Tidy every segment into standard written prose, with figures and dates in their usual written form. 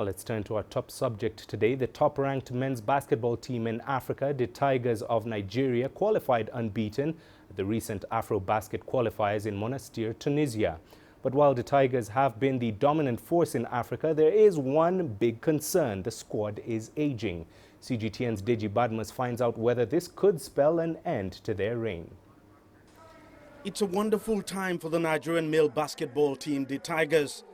Well, let's turn to our top subject today. The top-ranked men's basketball team in Africa, the Tigers of Nigeria, qualified unbeaten at the recent AfroBasket qualifiers in Monastir, Tunisia. But while the Tigers have been the dominant force in Africa, there is one big concern. The squad is aging. CGTN's Deji Badmus finds out whether this could spell an end to their reign. It's a wonderful time for the Nigerian male basketball team, the Tigers.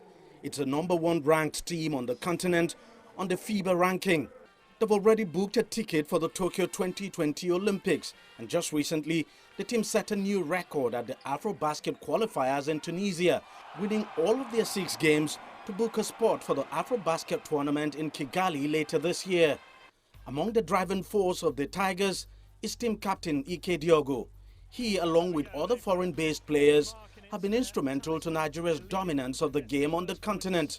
It's the #1 ranked team on the continent on the FIBA ranking. They've already booked a ticket for the Tokyo 2020 Olympics, and just recently, the team set a new record at the AfroBasket qualifiers in Tunisia, winning all of their 6 games to book a spot for the AfroBasket tournament in Kigali later this year. Among the driving force of the Tigers is team captain Ike Diogo. He, along with other foreign-based players, have been instrumental to Nigeria's dominance of the game on the continent.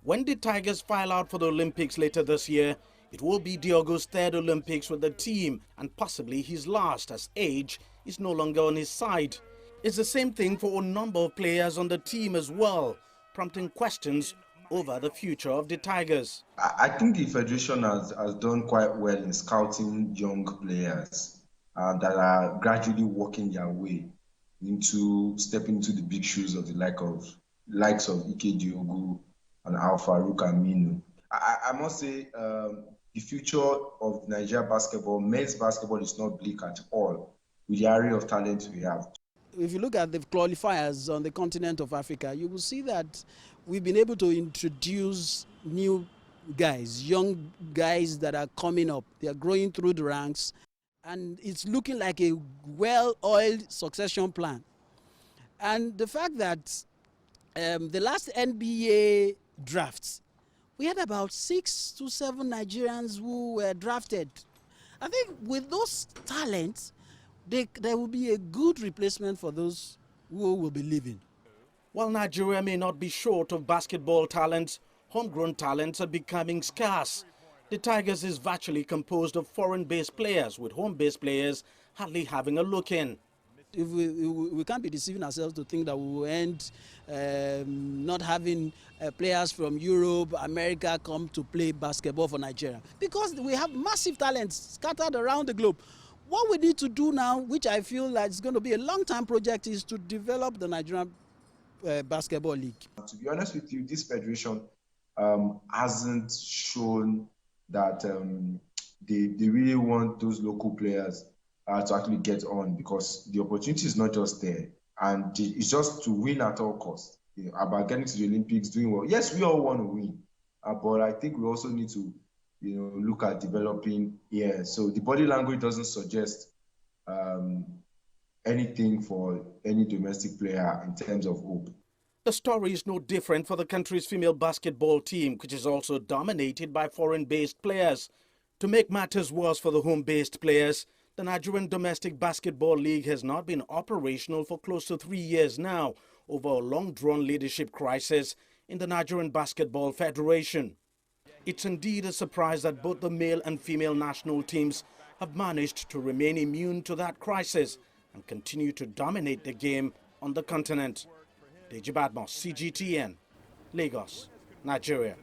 When the Tigers file out for the Olympics later this year, it will be Diogo's 3rd Olympics with the team and possibly his last, as age is no longer on his side. It's the same thing for a number of players on the team as well, prompting questions over the future of the Tigers. I think the Federation has done quite well in scouting young players that are gradually working their way stepping into the big shoes of the likes of Ike Diogo and Alfarouk Aminu. I must say the future of Nigeria basketball, men's basketball, is not bleak at all with the array of talent we have. If you look at the qualifiers on the continent of Africa, you will see that we've been able to introduce new guys, young guys that are coming up. They are growing through the ranks, and it's looking like a well-oiled succession plan. And the fact that the last NBA drafts, we had about 6 to 7 Nigerians who were drafted. I think with those talents, there will be a good replacement for those who will be leaving. While Nigeria may not be short of basketball talents, homegrown talents are becoming scarce. The Tigers is virtually composed of foreign-based players, with home-based players hardly having a look in. If we can't be deceiving ourselves to think that we will end not having players from Europe, America come to play basketball for Nigeria, because we have massive talents scattered around the globe. What we need to do now, which I feel like is going to be a long-term project, is to develop the Nigerian Basketball League. To be honest with you, this federation hasn't shown that they really want those local players to actually get on, because the opportunity is not just there, and it's just to win at all costs. About getting to the Olympics, doing well. Yes, we all want to win, but I think we also need to, look at developing here. So the body language doesn't suggest anything for any domestic player in terms of hope. The story is no different for the country's female basketball team, which is also dominated by foreign-based players. To make matters worse for the home-based players, the Nigerian Domestic Basketball League has not been operational for close to 3 years now, over a long-drawn leadership crisis in the Nigerian Basketball Federation. It's indeed a surprise that both the male and female national teams have managed to remain immune to that crisis and continue to dominate the game on the continent. Deji, CGTN, Lagos, Nigeria.